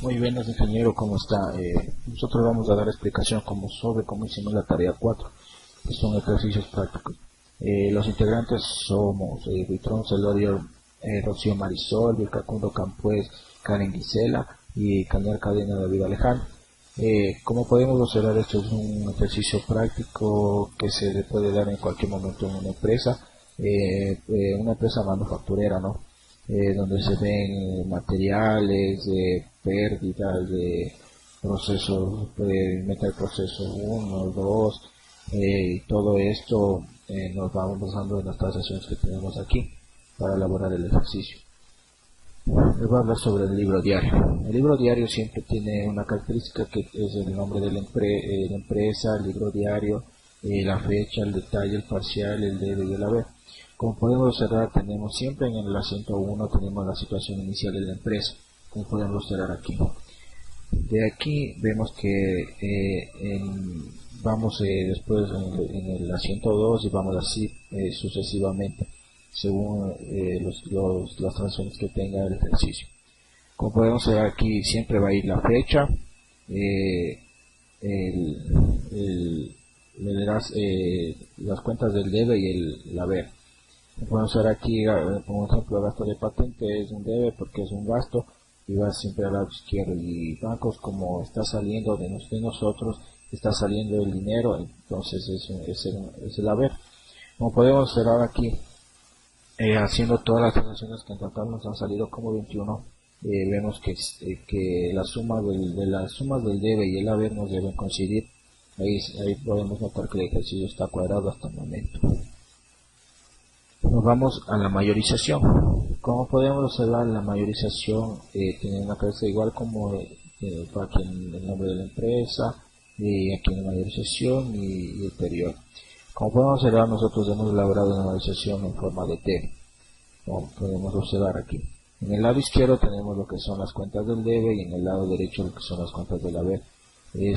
Muy buenas, ingeniero, ¿cómo está? Nosotros vamos a dar explicación sobre cómo hicimos la tarea 4, que son ejercicios prácticos. Los integrantes somos Vitron Celorio, Rocío Marisol, Vilcacundo Campués, Karen Gisela y Cañar Cadena David Alejandro. Como podemos observar, esto es un ejercicio práctico que se le puede dar en cualquier momento en una empresa manufacturera, ¿no? Donde se ven materiales, pérdidas de procesos, meter proceso 1, 2, y todo esto nos vamos basando en las transacciones que tenemos aquí para elaborar el ejercicio. Les voy a hablar sobre el libro diario. El libro diario siempre tiene una característica que es el nombre de la empresa, el libro diario, la fecha, el detalle, el parcial, el debe y el haber. Como podemos observar, tenemos siempre en el asiento 1 tenemos la situación inicial de la empresa, como podemos observar aquí. De aquí vemos que vamos después en el asiento 2 y vamos así sucesivamente, según las transacciones que tenga el ejercicio. Como podemos ver aquí, siempre va a ir la fecha, las cuentas del debe y el haber. Podemos ver aquí, como ejemplo, el gasto de patente es un debe porque es un gasto y va siempre al lado izquierdo, y bancos, como está saliendo de nosotros, está saliendo el dinero, entonces es el haber. Como podemos observar aquí, haciendo todas las transacciones que en total nos han salido como 21, vemos que la suma de las sumas del debe y el haber nos deben coincidir. Ahí podemos notar que el ejercicio está cuadrado hasta el momento. Nos vamos a la mayorización. Como podemos observar, la mayorización tiene una cabeza igual como aquí en el nombre de la empresa, y aquí en la mayorización y el periodo. Como podemos observar, nosotros hemos elaborado una mayorización en forma de T, como podemos observar aquí. En el lado izquierdo tenemos lo que son las cuentas del debe y en el lado derecho lo que son las cuentas del haber.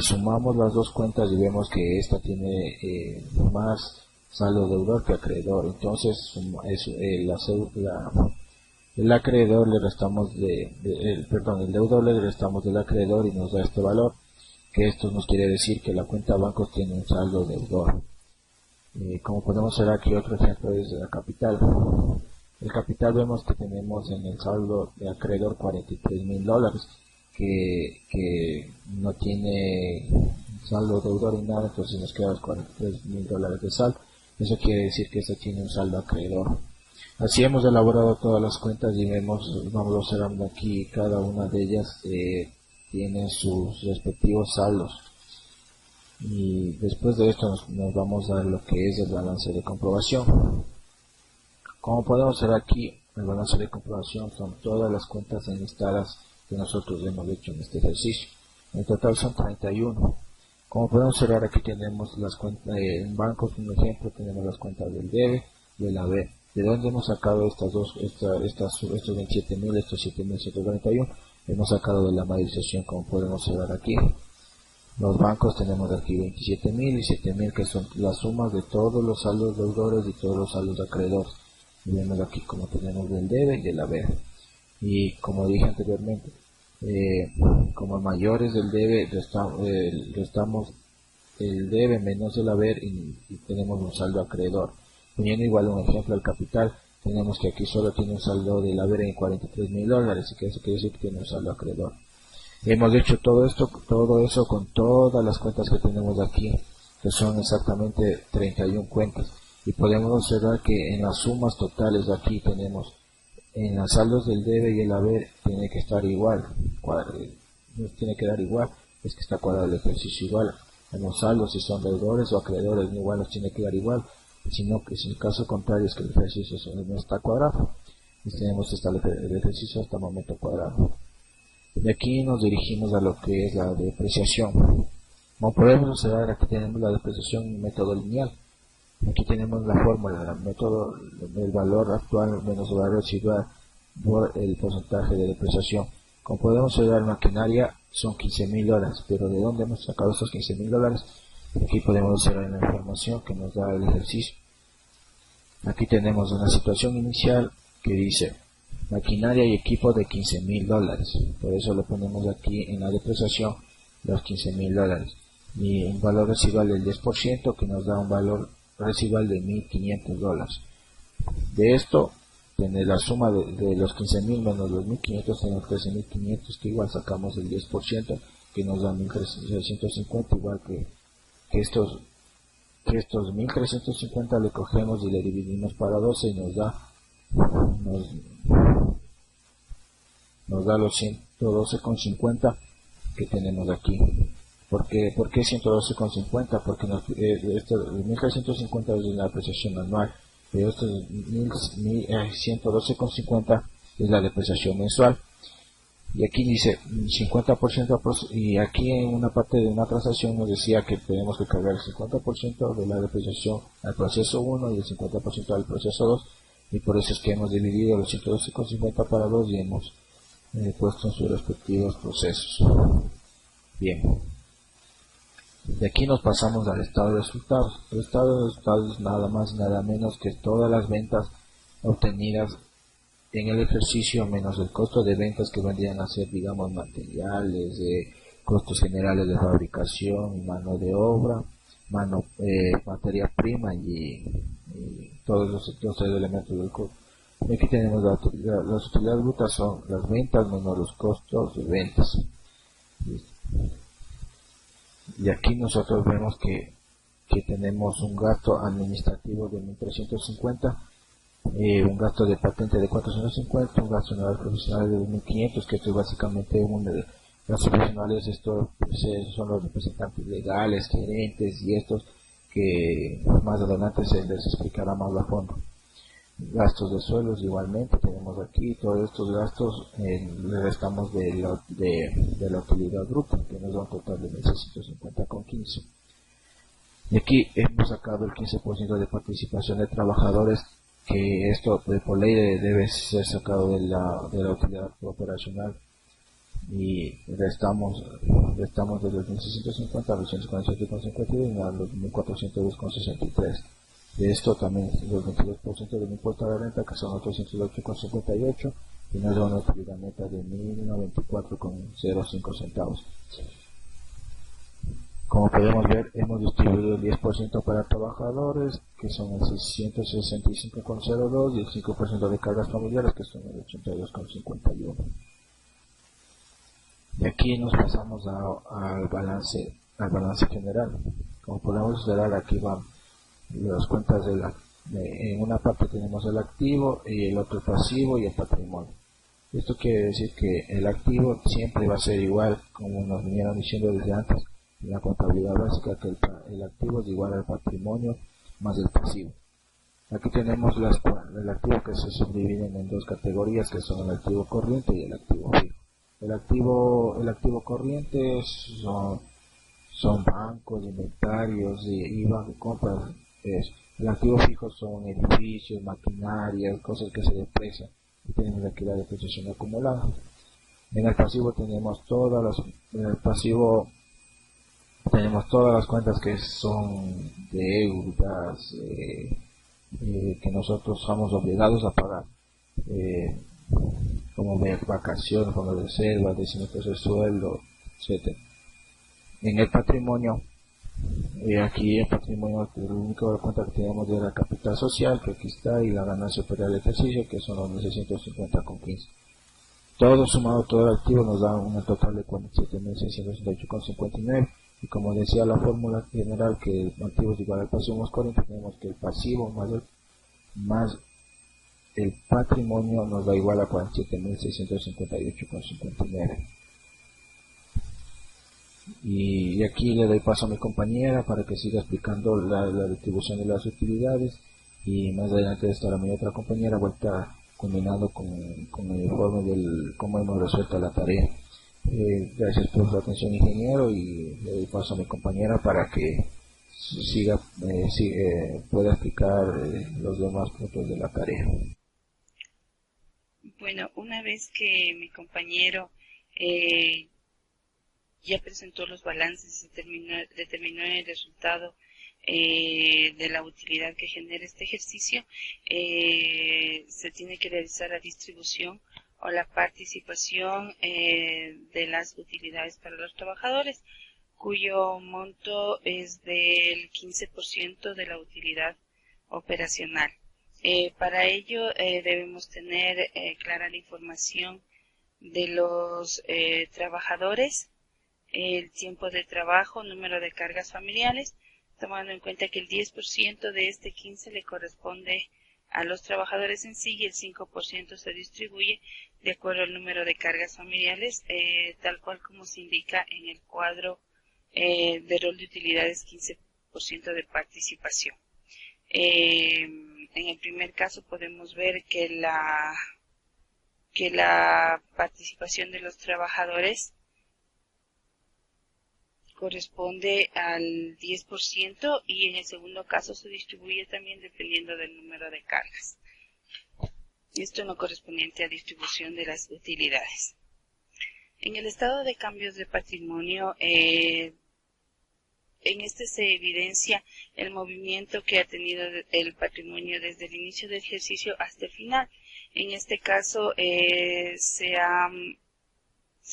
Sumamos las dos cuentas y vemos que esta tiene más saldo deudor que acreedor, entonces el acreedor le restamos el deudor le restamos del acreedor y nos da este valor, que esto nos quiere decir que la cuenta bancos tiene un saldo deudor. Como podemos ver aquí, otro ejemplo es la capital. El capital, vemos que tenemos en el saldo de acreedor $43,000, que no tiene saldo deudor ni nada, entonces nos queda los $43,000 de saldo. Eso quiere decir que este tiene un saldo acreedor. Así hemos elaborado todas las cuentas y vamos observando aquí, cada una de ellas tiene sus respectivos saldos. Y después de esto nos vamos a lo que es el balance de comprobación. Como podemos ver aquí, el balance de comprobación son todas las cuentas enlistadas que nosotros hemos hecho en este ejercicio. En total son 31. Como podemos observar, aquí tenemos las cuentas en bancos, un ejemplo, tenemos las cuentas del debe y del haber. ¿De dónde hemos sacado estos 27.000, estos 7.141? Hemos sacado de la mayorización, como podemos observar aquí. Los bancos tenemos aquí 27.000 y 7.000, que son las sumas de todos los saldos deudores y todos los saldos acreedores. Y vemos aquí como tenemos del debe y del haber. Y como dije anteriormente, como mayores del debe, restamos el debe menos el haber y tenemos un saldo acreedor. Poniendo igual un ejemplo al capital, tenemos que aquí solo tiene un saldo del haber en $43,000, y que eso quiere decir que tiene un saldo acreedor. Hemos hecho todo eso con todas las cuentas que tenemos aquí, que son exactamente 31 cuentas, y podemos observar que en las sumas totales de aquí tenemos, en los saldos del debe y el haber tiene que estar igual, nos tiene que dar igual, es que está cuadrado el ejercicio igual. En los saldos, si son deudores o acreedores, igual nos tiene que dar igual, sino que si el caso contrario es que el ejercicio no está cuadrado, y tenemos el ejercicio hasta el momento cuadrado. De aquí nos dirigimos a lo que es la depreciación. Como podemos observar, aquí tenemos la depreciación en método lineal. Aquí tenemos la fórmula, el método, el valor actual menos el valor residual por el porcentaje de depreciación. Como podemos observar, maquinaria son $15,000, pero ¿de dónde hemos sacado estos $15,000? Aquí podemos observar la información que nos da el ejercicio. Aquí tenemos una situación inicial que dice Maquinaria y equipo de $15.000. Por eso le ponemos aquí en la depreciación los $15.000. Y un valor residual del 10% que nos da un valor residual de $1.500. De esto, tener la suma de los 15.000 menos los 1.500, tenemos 13.500, que igual sacamos el 10%, que nos da 1.350, igual que estos 1.350 le cogemos y le dividimos para 12 y nos da los 112,50 que tenemos aquí. ¿Por qué 112,50? Porque esto, 1.350 es la depreciación anual, pero estos 112,50 es la depreciación mensual. Y aquí dice 50%, y aquí en una parte de una transacción nos decía que tenemos que cargar el 50% de la depreciación al proceso 1 y el 50% al proceso 2, y por eso es que hemos dividido los 112,50 para 2 y hemos puesto en sus respectivos procesos. Bien, de aquí nos pasamos al estado de resultados. El estado de resultados es nada más y nada menos que todas las ventas obtenidas en el ejercicio menos el costo de ventas, que vendrían a ser, digamos, materiales, costos generales de fabricación, mano de obra, materia prima y todos los elementos del costo. Y aquí tenemos las utilidades brutas, son las ventas menos los costos de ventas. Y aquí nosotros vemos que tenemos un gasto administrativo de 1.350, un gasto de patente de 450, un gasto anual profesional de 2.500, que esto es básicamente gastos profesionales. Esto son los representantes legales, gerentes y estos que más adelante se les explicará más a fondo. Gastos de suelos igualmente tenemos aquí, todos estos gastos le restamos de la utilidad bruta, que nos da un total de 1.650,15. Y aquí hemos sacado el 15% de participación de trabajadores, que esto por ley debe ser sacado de la utilidad operacional, y restamos desde los 1.650 a los 147,52 a los 1.402,63. De esto también los 22% del impuesto a la renta, que son 808,58, y nos da una utilidad neta de 1.094,05 centavos. Como podemos ver, hemos distribuido el 10% para trabajadores, que son el 665,02, y el 5% de cargas familiares, que son el 82,51. De aquí nos pasamos al balance general. Como podemos observar, aquí van las cuentas en una parte tenemos el activo y el otro el pasivo y el patrimonio. Esto quiere decir que el activo siempre va a ser igual, como nos vinieron diciendo desde antes en la contabilidad básica, que el activo es igual al patrimonio más el pasivo. Aquí tenemos el activo, que se subdividen en dos categorías, que son el activo corriente y el activo fijo. El activo corriente son bancos, inventarios, IVA, compras. El activo fijo son edificios, maquinaria, cosas que se deprecian, y tenemos aquí la depreciación acumulada. En el pasivo tenemos todas las cuentas que son deudas, que nosotros somos obligados a pagar, como vacaciones, fondos de reserva, decimientos de sueldo, etc. En el patrimonio, aquí el patrimonio, la única cuenta que tenemos de la capital social, que aquí está, y la ganancia por el ejercicio, que son los 1.650,15. Todo sumado, todo el activo nos da un total de 47.668,59. Y como decía la fórmula general, que el activo es igual al pasivo más corriente, tenemos que el pasivo más el patrimonio nos da igual a 47.658,59. Y aquí le doy paso a mi compañera para que siga explicando la distribución de las utilidades, y más adelante estará mi otra compañera vuelta combinando con el informe del cómo hemos resuelto la tarea. Gracias por su atención, ingeniero, y le doy paso a mi compañera para que pueda explicar los demás puntos de la tarea. Bueno, una vez que mi compañero ya presentó los balances y determinó el resultado de la utilidad que genera este ejercicio, se tiene que realizar la distribución o la participación de las utilidades para los trabajadores, cuyo monto es del 15% de la utilidad operacional. Para ello debemos tener clara la información de los trabajadores, el tiempo de trabajo, número de cargas familiares, tomando en cuenta que el 10% de este 15 le corresponde a los trabajadores en sí y el 5% se distribuye de acuerdo al número de cargas familiares, tal cual como se indica en el cuadro de rol de utilidades 15% de participación. En el primer caso podemos ver que la participación de los trabajadores corresponde al 10% y en el segundo caso se distribuye también dependiendo del número de cargas. Esto en lo correspondiente a distribución de las utilidades. En el estado de cambios de patrimonio, en este se evidencia el movimiento que ha tenido el patrimonio desde el inicio del ejercicio hasta el final. En este caso se ha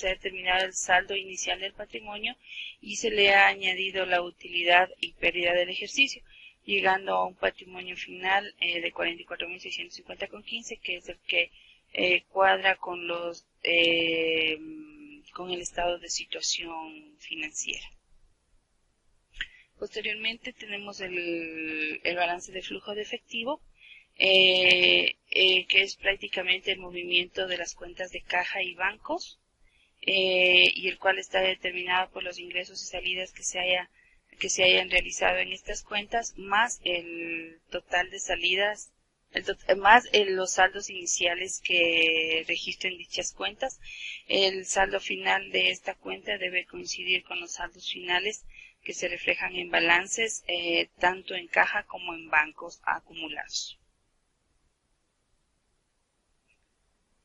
determinado el saldo inicial del patrimonio y se le ha añadido la utilidad y pérdida del ejercicio, llegando a un patrimonio final de 44.650,15, que es el que cuadra con el estado de situación financiera. Posteriormente tenemos el balance de flujo de efectivo, que es prácticamente el movimiento de las cuentas de caja y bancos, y el cual está determinado por los ingresos y salidas que se hayan realizado en estas cuentas, más el total de salidas, más los saldos iniciales que registren dichas cuentas. El saldo final de esta cuenta debe coincidir con los saldos finales que se reflejan en balances, tanto en caja como en bancos acumulados.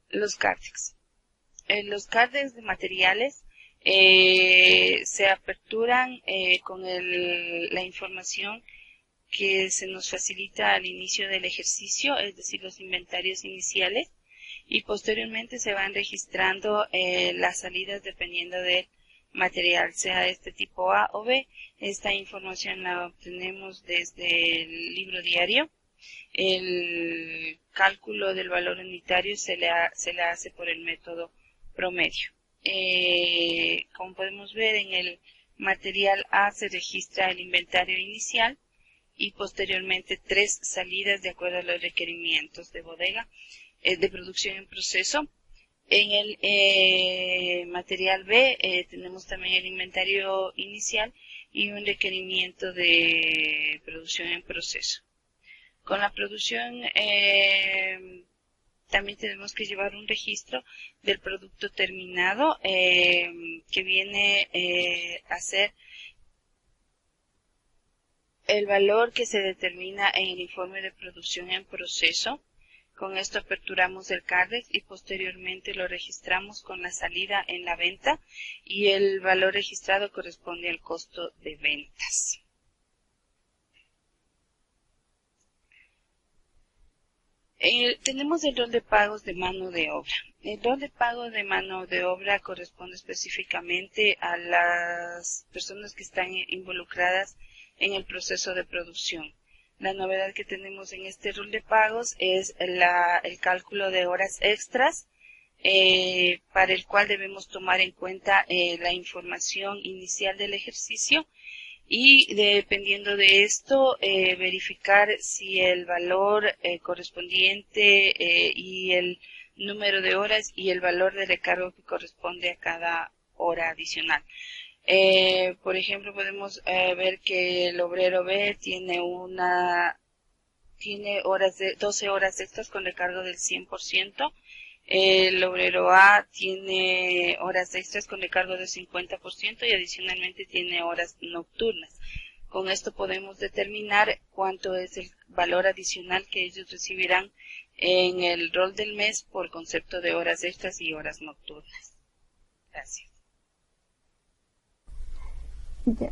Los CARDEX. Los CARDEX de materiales se aperturan con la información que se nos facilita al inicio del ejercicio, es decir, los inventarios iniciales, y posteriormente se van registrando las salidas dependiendo del material, sea este tipo A o B. Esta información la obtenemos desde el libro diario. El cálculo del valor unitario se le hace por el método promedio. Como podemos ver, en el material A se registra el inventario inicial y posteriormente 3 salidas de acuerdo a los requerimientos de bodega de producción en proceso. En el material B tenemos también el inventario inicial y un requerimiento de producción en proceso. Con la producción también tenemos que llevar un registro del producto terminado, que viene a ser el valor que se determina en el informe de producción en proceso. Con esto aperturamos el CARDEX y posteriormente lo registramos con la salida en la venta, y el valor registrado corresponde al costo de ventas. Tenemos el rol de pagos de mano de obra. El rol de pago de mano de obra corresponde específicamente a las personas que están involucradas en el proceso de producción. La novedad que tenemos en este rol de pagos es el cálculo de horas extras, para el cual debemos tomar en cuenta la información inicial del ejercicio, y dependiendo de esto verificar si el valor correspondiente y el número de horas y el valor de recargo que corresponde a cada hora adicional. Por ejemplo, podemos ver que el obrero B tiene 12 horas extras con recargo del 100%. El obrero A tiene horas extras con recargo del 50% y adicionalmente tiene horas nocturnas. Con esto podemos determinar cuánto es el valor adicional que ellos recibirán en el rol del mes por concepto de horas extras y horas nocturnas. Gracias. Ya,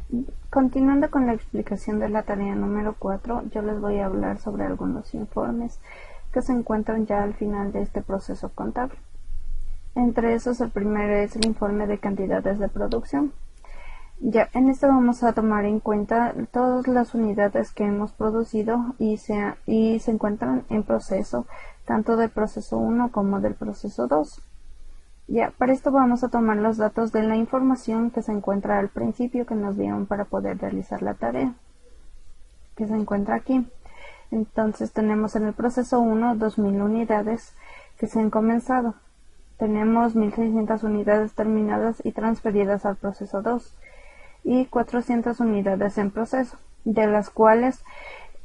continuando con la explicación de la tarea número 4, yo les voy a hablar sobre algunos informes que se encuentran ya al final de este proceso contable. Entre esos, el primero es el informe de cantidades de producción. Ya, en este vamos a tomar en cuenta todas las unidades que hemos producido y se encuentran en proceso, tanto del proceso 1 como del proceso 2. Ya, para esto vamos a tomar los datos de la información que se encuentra al principio que nos dieron para poder realizar la tarea, que se encuentra aquí. Entonces tenemos en el proceso 1 2000 unidades que se han comenzado. Tenemos 1600 unidades terminadas y transferidas al proceso 2 y 400 unidades en proceso, de las cuales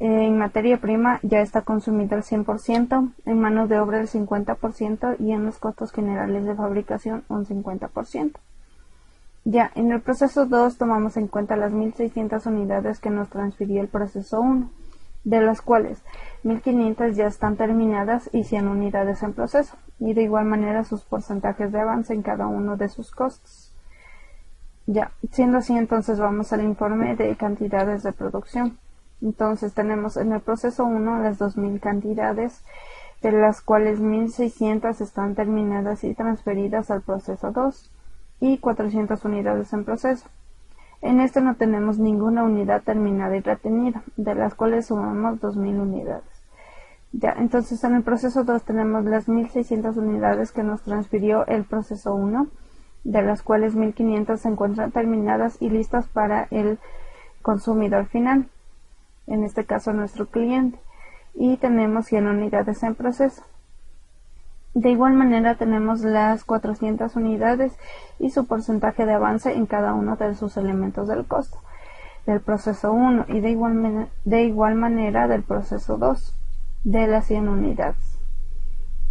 en materia prima ya está consumido el 100%, en mano de obra el 50% y en los costos generales de fabricación un 50%. Ya en el proceso 2 tomamos en cuenta las 1600 unidades que nos transfirió el proceso 1, de las cuales 1500 ya están terminadas y 100 unidades en proceso, y de igual manera sus porcentajes de avance en cada uno de sus costos. Ya, siendo así, entonces vamos al informe de cantidades de producción. Entonces tenemos en el proceso 1 las 2000 cantidades, de las cuales 1600 están terminadas y transferidas al proceso 2 y 400 unidades en proceso. En este no tenemos ninguna unidad terminada y retenida, de las cuales sumamos 2000 unidades. Ya, entonces en el proceso 2 tenemos las 1600 unidades que nos transfirió el proceso 1, de las cuales 1500 se encuentran terminadas y listas para el consumidor final, en este caso nuestro cliente, y tenemos 100 unidades en proceso. De igual manera tenemos las 400 unidades y su porcentaje de avance en cada uno de sus elementos del costo del proceso 1 y de igual manera del proceso 2 de las 100 unidades.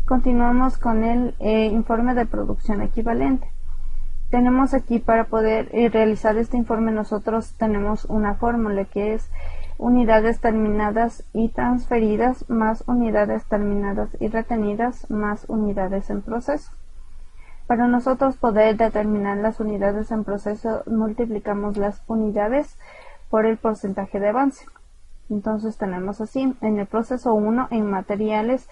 Continuamos con el informe de producción equivalente. Tenemos aquí, para poder realizar este informe, nosotros tenemos una fórmula que es unidades terminadas y transferidas más unidades terminadas y retenidas más unidades en proceso. Para nosotros poder determinar las unidades en proceso, multiplicamos las unidades por el porcentaje de avance. Entonces tenemos así, en el proceso 1 en materiales,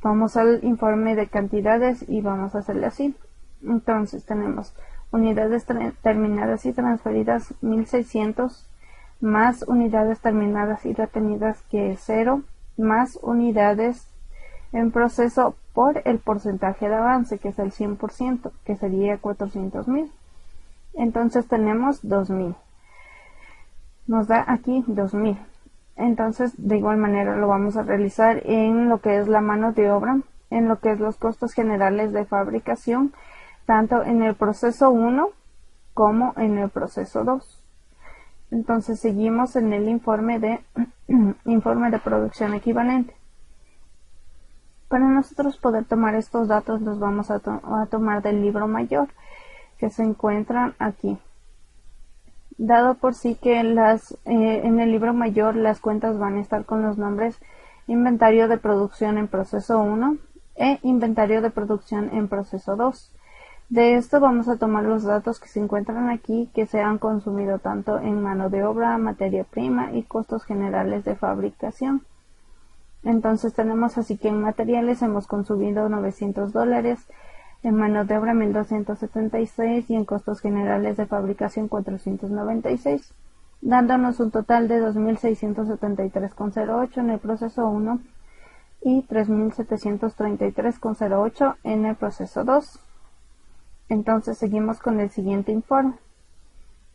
vamos al informe de cantidades y vamos a hacerle así. Entonces tenemos unidades terminadas y transferidas 1600 más unidades terminadas y retenidas, que es 0, más unidades en proceso por el porcentaje de avance, que es el 100%, que sería 400.000. Entonces tenemos 2000. Nos da aquí 2000. Entonces de igual manera lo vamos a realizar en lo que es la mano de obra, en lo que es los costos generales de fabricación, tanto en el proceso 1 como en el proceso 2. Entonces seguimos en el informe de producción equivalente. Para nosotros poder tomar estos datos los vamos a tomar del libro mayor, que se encuentran aquí. Dado por sí que en el libro mayor las cuentas van a estar con los nombres inventario de producción en proceso 1 e inventario de producción en proceso 2. De esto vamos a tomar los datos que se encuentran aquí, que se han consumido tanto en mano de obra, materia prima y costos generales de fabricación. Entonces tenemos así que en materiales hemos consumido $900, en mano de obra 1276 y en costos generales de fabricación 496, dándonos un total de 2673,08 en el proceso 1 y 3733,08 en el proceso 2. Entonces seguimos con el siguiente informe.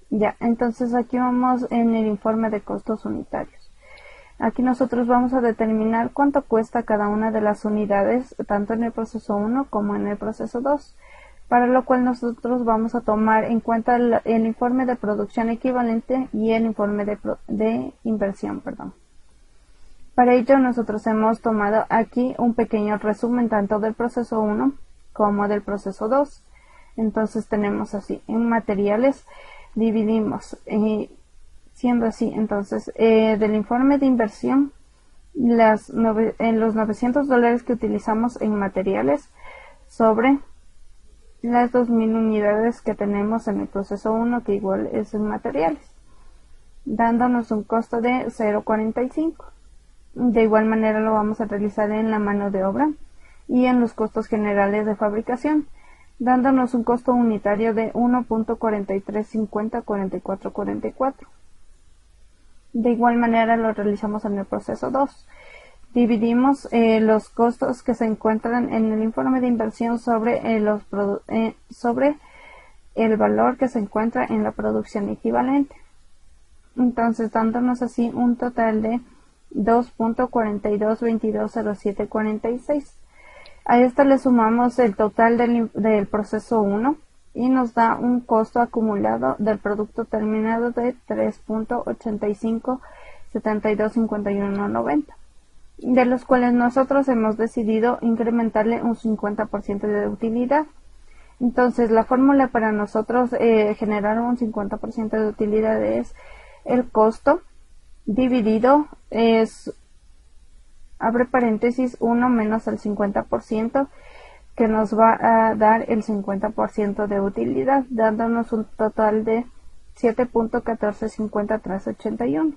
Ya, entonces aquí vamos en el informe de costos unitarios. Aquí nosotros vamos a determinar cuánto cuesta cada una de las unidades, tanto en el proceso 1 como en el proceso 2, para lo cual nosotros vamos a tomar en cuenta el informe de producción equivalente y el informe de inversión. Para ello nosotros hemos tomado aquí un pequeño resumen tanto del proceso 1 como del proceso 2. Entonces tenemos así, en materiales dividimos, siendo así, entonces del informe de inversión, en los $900 que utilizamos en materiales sobre las 2000 unidades que tenemos en el proceso 1, que igual es en materiales, dándonos un costo de 0,45. De igual manera lo vamos a realizar en la mano de obra y en los costos generales de fabricación, dándonos un costo unitario de 1.4350-4444. De igual manera lo realizamos en el proceso 2. Dividimos los costos que se encuentran en el informe de inversión sobre el valor que se encuentra en la producción equivalente. Entonces, dándonos así un total de 2.42220746. A esto le sumamos el total del proceso 1 y nos da un costo acumulado del producto terminado de 3.85725190, de los cuales nosotros hemos decidido incrementarle un 50% de utilidad. Entonces, la fórmula para nosotros generar un 50% de utilidad es el costo dividido es, abre paréntesis, 1 menos el 50%, que nos va a dar el 50% de utilidad, dándonos un total de 7.1450381.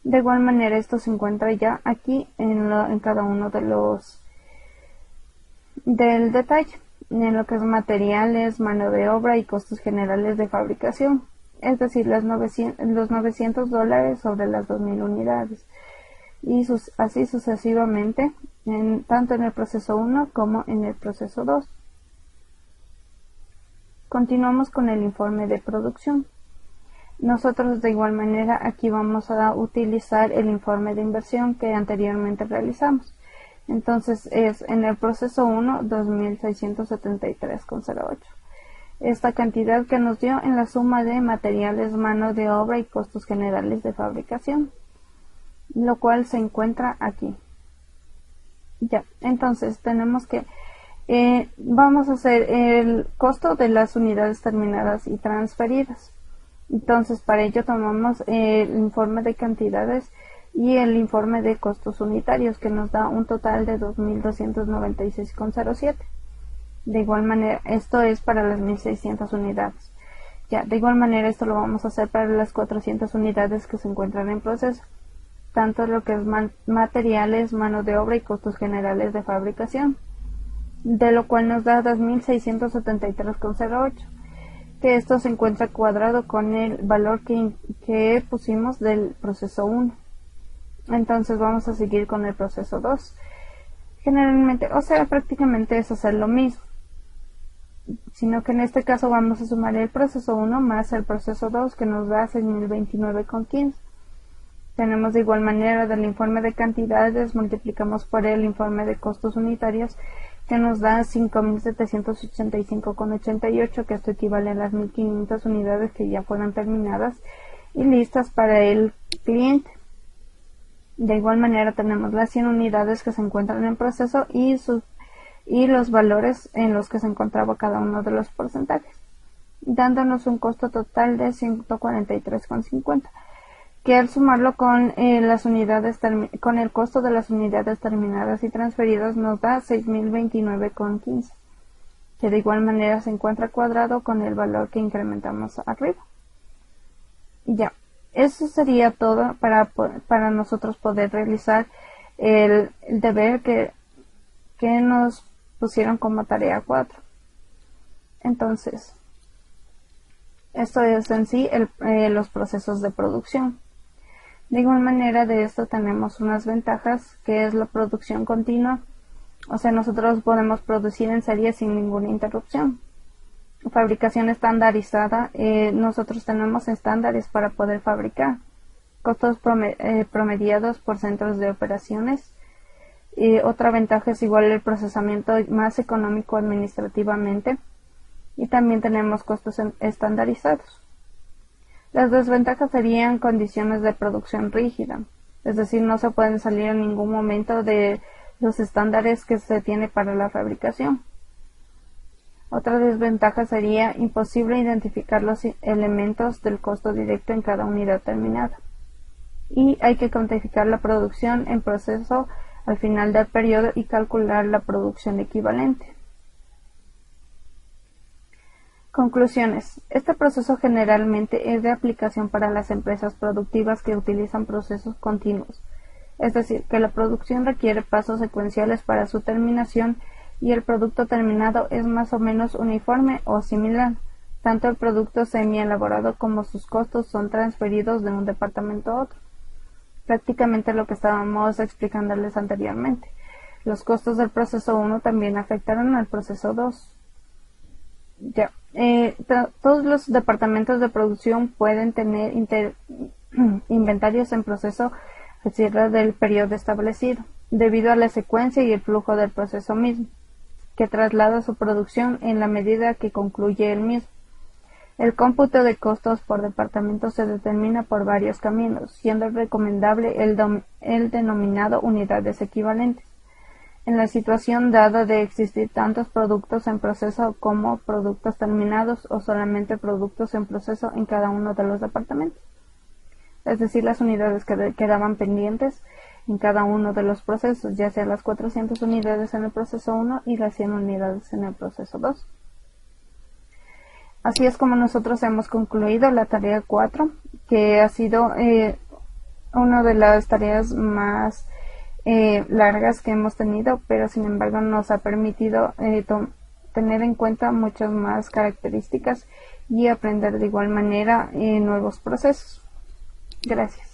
De igual manera, esto se encuentra ya aquí en cada uno de los del detalle, en lo que es materiales, mano de obra y costos generales de fabricación, es decir, los $900 sobre las 2000 unidades, y así sucesivamente, tanto en el proceso 1 como en el proceso 2. Continuamos con el informe de producción. Nosotros de igual manera aquí vamos a utilizar el informe de inversión que anteriormente realizamos. Entonces es en el proceso 1 2.673,08. Esta cantidad que nos dio en la suma de materiales, mano de obra y costos generales de fabricación, lo cual se encuentra aquí. Ya, entonces tenemos que vamos a hacer el costo de las unidades terminadas y transferidas. Entonces, para ello tomamos el informe de cantidades y el informe de costos unitarios, que nos da un total de 2.296,07. De igual manera, esto es para las 1.600 unidades. Ya, de igual manera, esto lo vamos a hacer para las 400 unidades que se encuentran en proceso, tanto lo que es materiales, mano de obra y costos generales de fabricación, de lo cual nos da 2.673,08, que esto se encuentra cuadrado con el valor que pusimos del proceso 1. Entonces vamos a seguir con el proceso 2. Generalmente, o sea, prácticamente es hacer lo mismo, sino que en este caso vamos a sumar el proceso 1 más el proceso 2, que nos da 6.029,15. Tenemos de igual manera del informe de cantidades, multiplicamos por el informe de costos unitarios, que nos da 5.785,88, que esto equivale a las 1.500 unidades que ya fueron terminadas y listas para el cliente. De igual manera tenemos las 100 unidades que se encuentran en proceso y los valores en los que se encontraba cada uno de los porcentajes, dándonos un costo total de 143,50, que al sumarlo con las unidades con el costo de las unidades terminadas y transferidas nos da 6.029,15, que de igual manera se encuentra cuadrado con el valor que incrementamos arriba. Ya, eso sería todo para nosotros poder realizar el deber que nos pusieron como tarea 4. Entonces, esto es en sí los procesos de producción. De igual manera, de esto tenemos unas ventajas, que es la producción continua. O sea, nosotros podemos producir en serie sin ninguna interrupción. Fabricación estandarizada, nosotros tenemos estándares para poder fabricar. Costos promediados por centros de operaciones. Otra ventaja es igual el procesamiento más económico administrativamente. Y también tenemos costos estandarizados. Las desventajas serían condiciones de producción rígida, es decir, no se pueden salir en ningún momento de los estándares que se tiene para la fabricación. Otra desventaja sería imposible identificar los elementos del costo directo en cada unidad terminada. Y hay que cuantificar la producción en proceso al final del periodo y calcular la producción equivalente. Conclusiones. Este proceso generalmente es de aplicación para las empresas productivas que utilizan procesos continuos, es decir, que la producción requiere pasos secuenciales para su terminación y el producto terminado es más o menos uniforme o similar. Tanto el producto semi-elaborado como sus costos son transferidos de un departamento a otro. Prácticamente lo que estábamos explicándoles anteriormente. Los costos del proceso 1 también afectaron al proceso 2. Todos los departamentos de producción pueden tener inventarios en proceso al cierre del periodo establecido, debido a la secuencia y el flujo del proceso mismo, que traslada su producción en la medida que concluye el mismo. El cómputo de costos por departamento se determina por varios caminos, siendo recomendable el denominado unidades equivalentes. En la situación dada de existir tantos productos en proceso como productos terminados o solamente productos en proceso en cada uno de los departamentos, es decir, las unidades que quedaban pendientes en cada uno de los procesos, ya sea las 400 unidades en el proceso 1 y las 100 unidades en el proceso 2. Así es como nosotros hemos concluido la tarea 4, que ha sido una de las tareas más largas que hemos tenido, pero sin embargo nos ha permitido tener en cuenta muchas más características y aprender de igual manera nuevos procesos. Gracias.